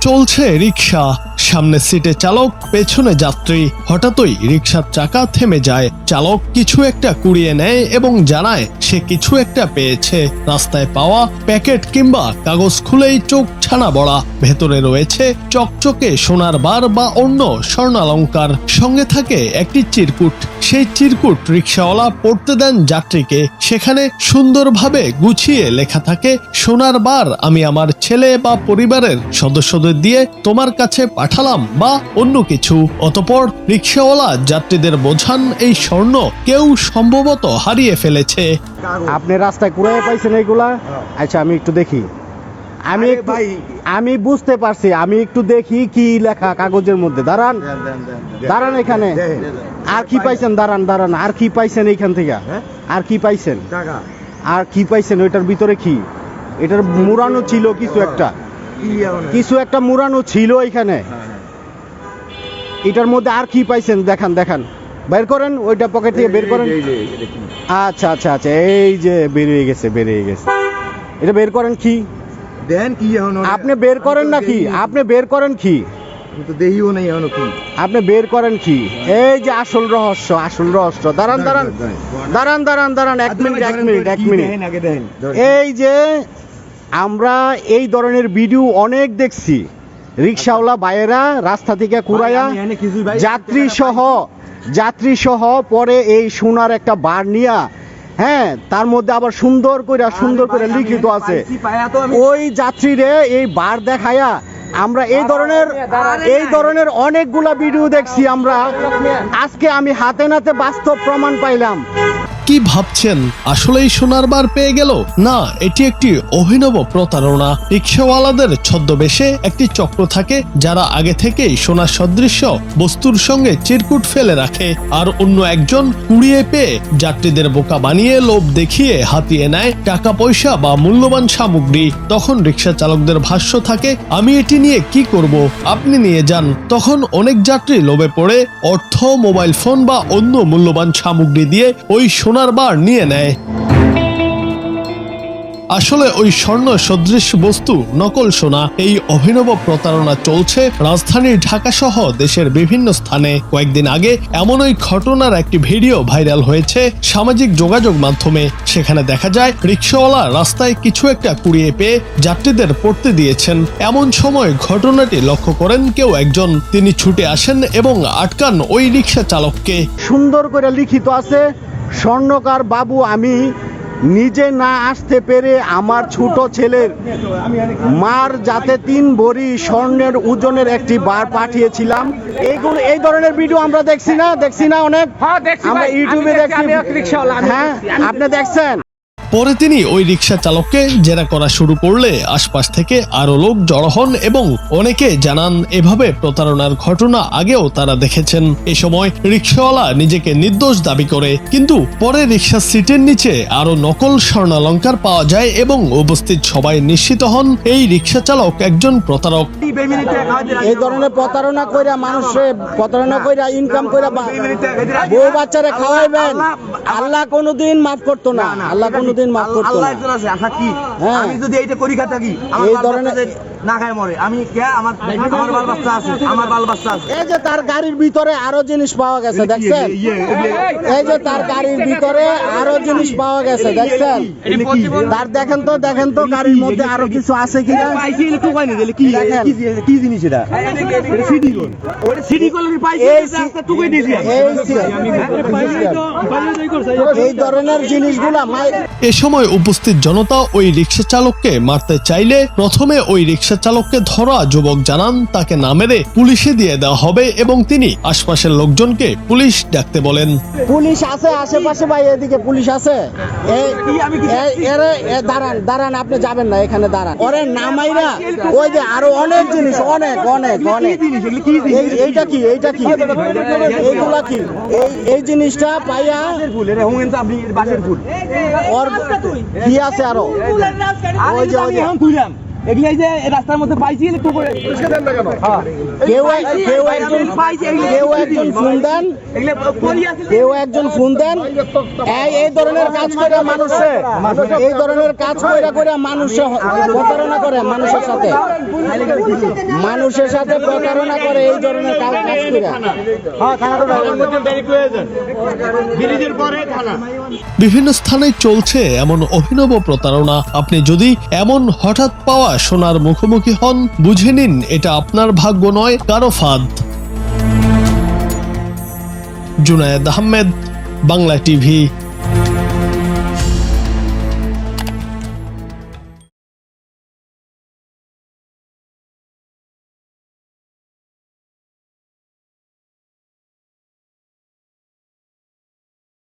চলছে রিক্সা, সামনে সিটে চালক, পেছনে যাত্রী। হঠাৎই রিক্সার চাকা থেমে যায়। চালক কিছু একটা কুড়িয়ে নেয় এবং জানায় সে কিছু একটা পেয়েছে। রাস্তায় পাওয়া প্যাকেট কিংবা কাগজ খুলেই চোখ ছানা বড়া। ভেতরে রয়েছে চকচকে সোনার বার বা অন্য স্বর্ণালংকার। সঙ্গে থাকে একটি চিরকুট। সেই চিরকুট রিক্সাওয়ালা পড়তে দেন যাত্রীকে। সেখানে সুন্দরভাবে গুছিয়ে লেখা থাকে, সোনার বার আমি আমার ছেলে বা পরিবারের সদস্যদের দিয়ে তোমার কাছে পাঠালাম বা অন্য কিছু। অতঃপর রিক্সাওয়ালা যাত্রীদের বোঝান এই স্বর্ণ কেউ সম্ভবত হারিয়ে ফেলেছে। আপনি রাস্তায় কুড়াইয়ে পাইছেন এইগুলা? আচ্ছা, আমি একটু দেখি। আমি বুঝতে পারছি, আমি একটু দেখি কি লেখা কাগজের মধ্যে। দাঁড়ান দাঁড়ান, এখানে আর কি পাইছেন? দাঁড়ান দাঁড়ান, আর কি পাইছেন এইখান থেকে? আর কি পাইছেন? আর কি পাইছেন? ওইটার ভিতরে কি? এটার মুড়ানো ছিল কিছু একটা মুড়ানো ছিল এখানে। এটার মধ্যে আর কি পাইছেন? দেখান দেখান, বের করেন, ওইটা পকেট থেকে বের করেন। আচ্ছা আচ্ছা আচ্ছা, এই যে বেরিয়ে গেছে। এটা বের করেন। কি দেন? কি আপনি বের করেন নাকি? আপনি বের করেন কি? আপনি বের করেন কি? এই যে আসল রহস্য। দাঁড়ান দাঁড়ান দাঁড়ান দাঁড়ান দাঁড়ান, এক মিনিট। এই যে আমরা এই ধরনের ভিডিও অনেক দেখছি। রিক্সাওয়ালা ভাইয়েরা রাস্তা থেকে কুড়াইয়া যাত্রী সহ পরে এই সোনার একটা বার নিয়া, হ্যাঁ, তার মধ্যে আবার সুন্দর করে লিখিত আছে। ওই যাত্রীরে এই বার দেখায়া আমরা এই ধরনের অনেকগুলা ভিডিও দেখছি আমরা। আজকে আমি হাতে নাতে বাস্তব প্রমাণ পাইলাম। কি ভাবছেন আসলেই সোনার বার পেয়ে গেল? না, এটি একটি অভিনব প্রতারণা। রিক্সাওয়ালাদের ছদ্মবেশে একটি চক্র থাকে যারা আগে থেকেই সোনার সদৃশ্য বস্তুর সঙ্গে চিরকুট ফেলে রাখে, আর অন্য একজন কুড়িয়ে পেয়ে যাত্রীদের বোকা বানিয়ে লোভ দেখিয়ে হাতিয়ে নেয় টাকা পয়সা বা মূল্যবান সামগ্রী। তখন রিক্সা চালকদের ভাষ্য থাকে, আমি এটি নিয়ে কি করব, আপনি নিয়ে যান। তখন অনেক যাত্রী লোভে পড়ে অর্থ, মোবাইল ফোন বা অন্য মূল্যবান সামগ্রী দিয়ে ওই সোনার বার নিয়ে নেয়। আসলে ওই স্বর্ণ সদৃশ বস্তু নকল সোনা। এই অভিনব প্রতারণা চলছে রাজধানী ঢাকা সহ দেশের বিভিন্ন স্থানে। কয়েকদিন আগে এমনই ঘটনার একটি ভিডিও ভাইরাল হয়েছে সামাজিক যোগাযোগ মাধ্যমে। সেখানে দেখা যায় রিক্সাওয়ালা রাস্তায় কিছু একটা কুড়িয়ে পেয়ে যাত্রীদের পড়তে দিয়েছেন। এমন সময় ঘটনাটি লক্ষ্য করেন কেউ একজন। তিনি ছুটে আসেন এবং আটকান ওই রিক্সা চালককে। সুন্দর করে লিখিত আছে, স্বর্ণকার বাবু আমি নিজে না আসতে পেরে আমার ছোট ছেলের মার যাতে 3 ভরি স্বর্ণের ওজনের একটি বার পাঠিয়েছিলাম। এই ধরনের ভিডিও আমরা দেখছি না অনেক? আমরা ইউটিউবে দেখছি। হ্যাঁ, আপনি দেখছেন? পরে তিনি ওই রিক্সা চালককে জেরা করা শুরু করলে আশপাশ থেকে আরো লোক জড়ো হন এবং অনেকে জানান এভাবে প্রতারণার ঘটনা আগেও তারা দেখেছেন। এ সময় রিক্সাওয়ালা নিজেকে নির্দোষ দাবি করে, কিন্তু পরে রিক্সার সিটের নিচে আরো নকল স্বর্ণালংকার পাওয়া যায় এবং উপস্থিত সবাই নিশ্চিত হন এই রিক্সা চালক একজন প্রতারক। এই ধরনের প্রতারণা কইরা মানুষের ইনকাম কইরা বউ বাচ্চারে খাওয়াইবেন, আল্লাহ কোনোদিন মাফ করতো না। আমি যদি এইটা করি থাকি, এই ধরনের না খায় মরে, আমি আমার বাল বাচ্চা আছে, এই যে তার গাড়ির ভিতরে আরো জিনিস পাওয়া গেছে, দেখছেন? এই যে তার গাড়ির ভিতরে আরো জিনিস পাওয়া গেছে, দেখছেন? তার দেখেন তো গাড়ির মধ্যে আরো কিছু আছে কিনা। কি জিনিস এটা? এই ধরনের জিনিসগুলা এ সময় উপস্থিত জনতা ওই রিক্সা চালককে মারতে চাইলে প্রথমে ওই রিক্সা চালককে ধরা যুবক জানান তাকে না মেরে পুলিশে দিয়ে দেওয়া হবে এবং তিনি আশপাশের লোকজনকে পুলিশ ডাকতে বলেন। পুলিশ আছে আশেপাশে ভাই, এদিকে পুলিশ আছে। দাঁড়ান, আপনি যাবেন না, এখানে দাঁড়ান। ওরে নামাইরা ওই যে আরো অনেক জিনিস, অনেক এইটা কি এইগুলা কি? এই জিনিসটা পাইয়া ওর কি আছে আরো? ওই যে এগুলো এই যে রাস্তার মধ্যে পাইছি একটু করে কেউ একজন ফোন দেন, কেউ একজন ফোন দেন। এই ধরনের কাজ করে এই ধরনের কাজ করে মানুষে প্রতারণা করে, মানুষের সাথে প্রতারণা করে এই ধরনের কাজ করে। বিভিন্ন স্থানে চলছে এমন অভিনব প্রতারণা। আপনি যদি এমন হঠাৎ পাওয়া সোনার মুখোমুখি হন, বুঝে নিন এটা আপনার ভাগ্য নয়, কারো ফাঁদ। জুনায়েদ আহমেদ, বাংলা টিভি।